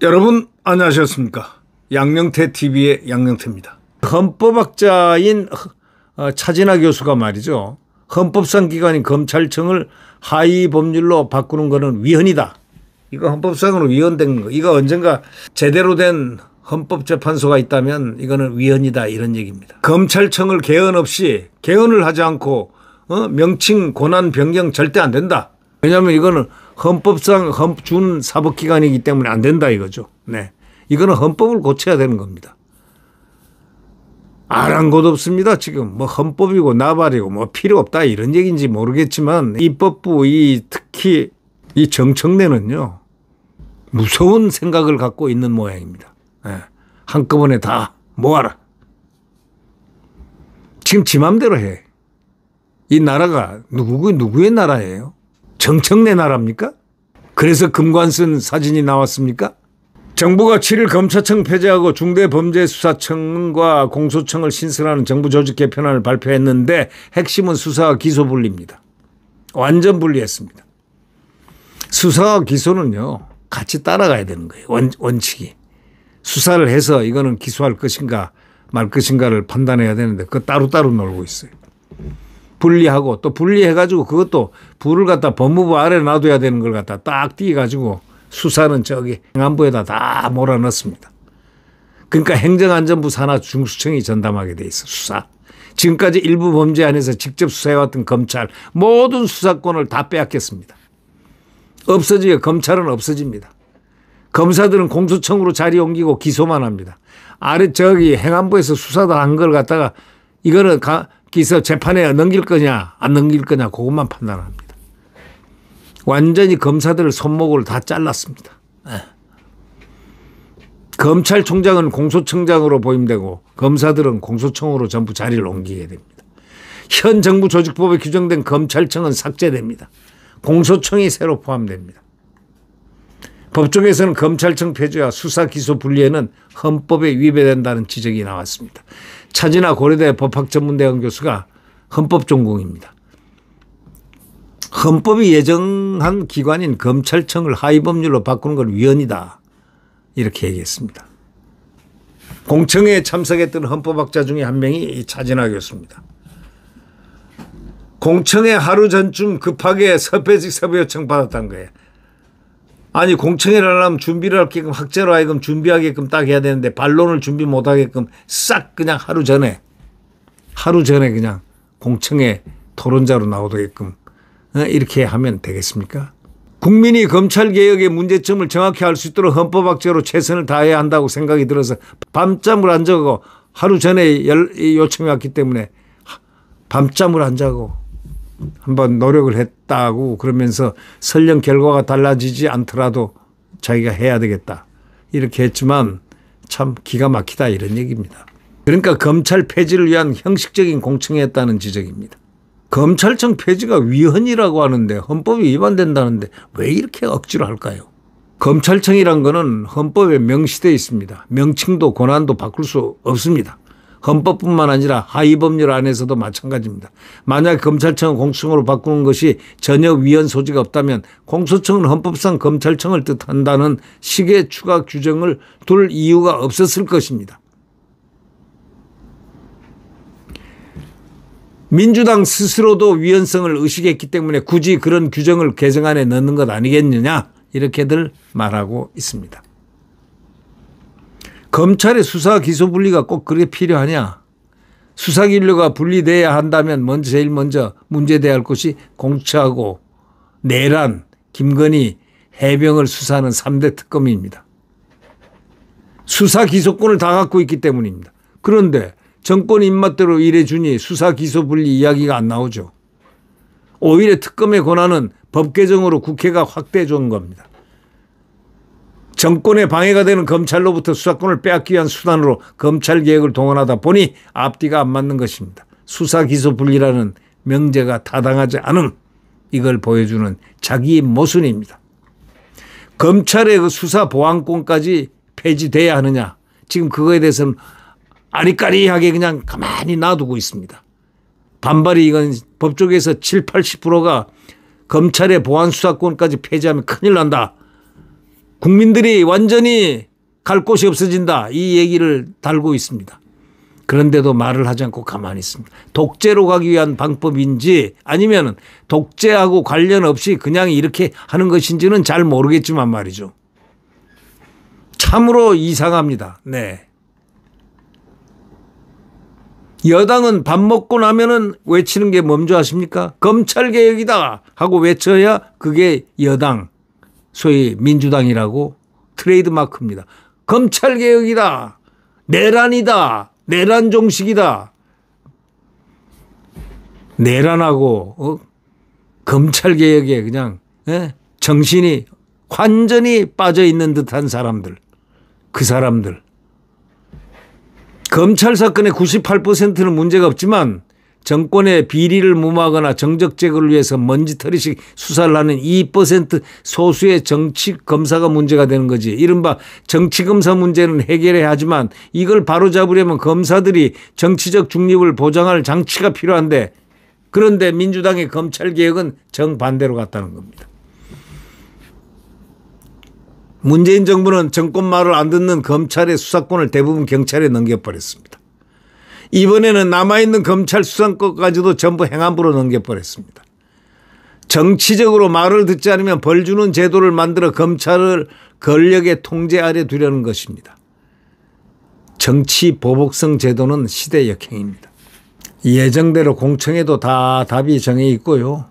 여러분 안녕하셨습니까? 양명태 TV의 양명태입니다. 헌법학자인 차진아 교수가 말이죠. 헌법상 기관인 검찰청을 하위 법률로 바꾸는 것은 위헌이다. 이거 헌법상으로 위헌된 거. 이거 언젠가 제대로 된 헌법재판소가 있다면 이거는 위헌이다 이런 얘기입니다. 검찰청을 개헌 없이 개헌을 하지 않고 명칭 권한 변경 절대 안 된다. 왜냐하면 이거는 헌법상 준 사법기관이기 때문에 안 된다 이거죠. 네, 이거는 헌법을 고쳐야 되는 겁니다. 아랑곳없습니다. 지금 뭐 헌법이고 나발이고 뭐 필요 없다 이런 얘기인지 모르겠지만 입법부 특히 이 정청래는요 무서운 생각을 갖고 있는 모양입니다. 네, 한꺼번에 다 모아라. 지금 지 맘대로 해. 이 나라가 누구의 나라예요? 정청래 나라입니까? 그래서 금관 쓴 사진이 나왔습니까? 정부가 7일 검찰청 폐지하고 중대범죄수사청과 공소청을 신설하는 정부 조직 개편안을 발표했는데 핵심은 수사와 기소 분리입니다. 완전 분리했습니다. 수사와 기소는요 같이 따라가야 되는 거예요. 원칙이. 수사를 해서 이거는 기소할 것인가 말 것인가를 판단해야 되는데 그거 따로따로 놀고 있어요. 분리하고 또 분리해가지고 그것도 불을 갖다 법무부 아래 놔둬야 되는 걸 갖다 딱 띄어가지고 수사는 저기 행안부에다 다 몰아넣습니다. 그러니까 행정안전부 산하 중수청이 전담하게 돼 있어 수사. 지금까지 일부 범죄 안에서 직접 수사해왔던 검찰 모든 수사권을 다 빼앗겼습니다. 없어지게 검찰은 없어집니다. 검사들은 공소청으로 자리 옮기고 기소만 합니다. 아래 저기 행안부에서 수사 다 한 걸 갖다가 이거는 기소 재판에 넘길 거냐 안 넘길 거냐 그것만 판단합니다. 완전히 검사들을 손목을 다 잘랐습니다. 검찰총장은 공소청장으로 보임되고 검사들은 공소청으로 전부 자리를 옮기게 됩니다. 현 정부 조직법에 규정된 검찰청은 삭제됩니다. 공소청이 새로 포함됩니다. 법조계에서는 검찰청 폐지와 수사 기소 분리에는 헌법에 위배된다는 지적이 나왔습니다. 차진아 고려대 법학전문대학 교수가 헌법 전공입니다. 헌법이 예정한 기관인 검찰청을 하위법률로 바꾸는 건 위헌이다. 이렇게 얘기했습니다. 공청회에 참석했던 헌법학자 중에 한 명이 이 차진아 교수입니다. 공청회 하루 전쯤 급하게 섭외 요청 받았다는 거예요. 아니 공청회를 하려면 준비를 하게끔 학자로 하여금 준비하게끔 딱 해야 되는데 반론을 준비 못하게끔 싹 그냥 하루 전에 그냥 공청회 토론자로 나오게끔 이렇게 하면 되겠습니까? 국민이 검찰개혁의 문제점을 정확히 알 수 있도록 헌법학자로 최선을 다해야 한다고 생각이 들어서 밤잠을 안 자고 하루 전에 요청이 왔기 때문에 밤잠을 안 자고 한번 노력을 했다고 그러면서 설령 결과가 달라지지 않더라도 자기가 해야 되겠다 이렇게 했지만 참 기가 막히다 이런 얘기입니다. 그러니까 검찰 폐지를 위한 형식적인 공청회였다는 지적입니다. 검찰청 폐지가 위헌이라고 하는데 헌법이 위반된다는데 왜 이렇게 억지로 할까요? 검찰청이란 거는 헌법에 명시되어 있습니다. 명칭도 권한도 바꿀 수 없습니다. 헌법뿐만 아니라 하위법률 안에서도 마찬가지입니다. 만약 검찰청을 공소청으로 바꾸는 것이 전혀 위헌 소지가 없다면 공소청은 헌법상 검찰청을 뜻한다는 식의 추가 규정을 둘 이유가 없었을 것입니다. 민주당 스스로도 위헌성을 의식했기 때문에 굳이 그런 규정을 개정안에 넣는 것 아니겠느냐 이렇게들 말하고 있습니다. 검찰의 수사 기소 분리가 꼭 그렇게 필요하냐? 수사 기류가 분리돼야 한다면 제일 먼저 문제돼야 할 것이 공수처하고 내란, 김건희, 해병을 수사하는 3대 특검입니다. 수사 기소권을 다 갖고 있기 때문입니다. 그런데 정권 입맛대로 일해주니 수사 기소 분리 이야기가 안 나오죠. 오히려 특검의 권한은 법 개정으로 국회가 확대해 준 겁니다. 정권에 방해가 되는 검찰로부터 수사권을 빼앗기 위한 수단으로 검찰개혁을 동원하다 보니 앞뒤가 안 맞는 것입니다. 수사 기소 분리라는 명제가 타당하지 않음, 이걸 보여주는 자기의 모순입니다. 검찰의 그 수사 보안권까지 폐지돼야 하느냐, 지금 그거에 대해서는 아리까리하게 그냥 가만히 놔두고 있습니다. 반발이 이건 법조계에서 7, 80%가 검찰의 보안수사권까지 폐지하면 큰일 난다. 국민들이 완전히 갈 곳이 없어진다. 이 얘기를 달고 있습니다. 그런데도 말을 하지 않고 가만히 있습니다. 독재로 가기 위한 방법인지 아니면 독재하고 관련 없이 그냥 이렇게 하는 것인지는 잘 모르겠지만 말이죠. 참으로 이상합니다. 네. 여당은 밥 먹고 나면은 외치는 게 뭔지 아십니까? 검찰개혁이다 하고 외쳐야 그게 여당, 소위 민주당이라고 트레이드마크입니다. 검찰개혁이다. 내란이다. 내란 종식이다. 내란하고 검찰개혁에 그냥 정신이 완전히 빠져 있는 듯한 사람들. 그 사람들. 검찰 사건의 98%는 문제가 없지만 정권의 비리를 무마하거나 정적 제거를 위해서 먼지털이식 수사를 하는 2% 소수의 정치 검사가 문제가 되는 거지. 이른바 정치 검사 문제는 해결해야 하지만 이걸 바로잡으려면 검사들이 정치적 중립을 보장할 장치가 필요한데 그런데 민주당의 검찰개혁은 정반대로 갔다는 겁니다. 문재인 정부는 정권 말을 안 듣는 검찰의 수사권을 대부분 경찰에 넘겨버렸습니다. 이번에는 남아있는 검찰 수사권까지도 전부 행안부로 넘겨버렸습니다. 정치적으로 말을 듣지 않으면 벌 주는 제도를 만들어 검찰을 권력의 통제 아래 두려는 것입니다. 정치 보복성 제도는 시대 역행입니다. 예정대로 공청회도 다 답이 정해 있고요.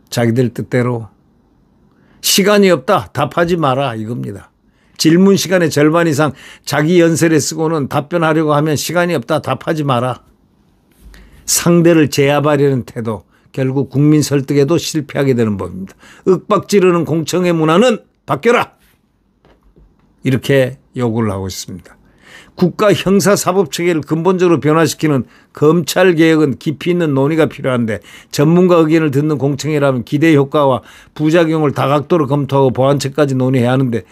자기들 뜻대로. 시간이 없다. 답하지 마라 이겁니다. 질문 시간의 절반 이상 자기 연설에 쓰고는 답변하려고 하면 시간이 없다. 답하지 마라. 상대를 제압하려는 태도. 결국 국민 설득에도 실패하게 되는 법입니다. 윽박지르는 공청회 문화는 바뀌어라. 이렇게 요구를 하고 있습니다. 국가 형사사법체계를 근본적으로 변화시키는 검찰개혁은 깊이 있는 논의가 필요한데 전문가 의견을 듣는 공청회라면 기대 효과와 부작용을 다각도로 검토하고 보완책까지 논의해야 하는데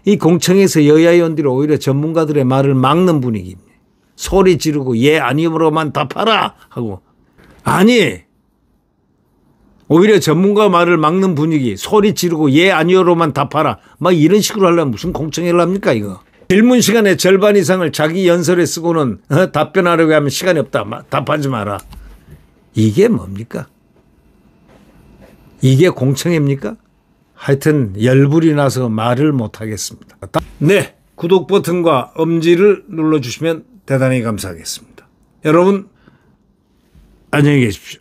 이 공청회에서 여야 의원들이 오히려 전문가들의 말을 막는 분위기입니다. 소리 지르고 예 아니므로만 답하라 하고 아니 오히려 전문가 말을 막는 분위기 소리 지르고 예 아니요로만 답하라 막 이런 식으로 하려면 무슨 공청회를 합니까 이거. 질문 시간의 절반 이상을 자기 연설에 쓰고는 답변하려고 하면 시간이 없다. 답하지 마라. 이게 뭡니까? 이게 공청회입니까? 하여튼 열불이 나서 말을 못하겠습니다. 네, 구독 버튼과 엄지를 눌러주시면 대단히 감사하겠습니다. 여러분 안녕히 계십시오.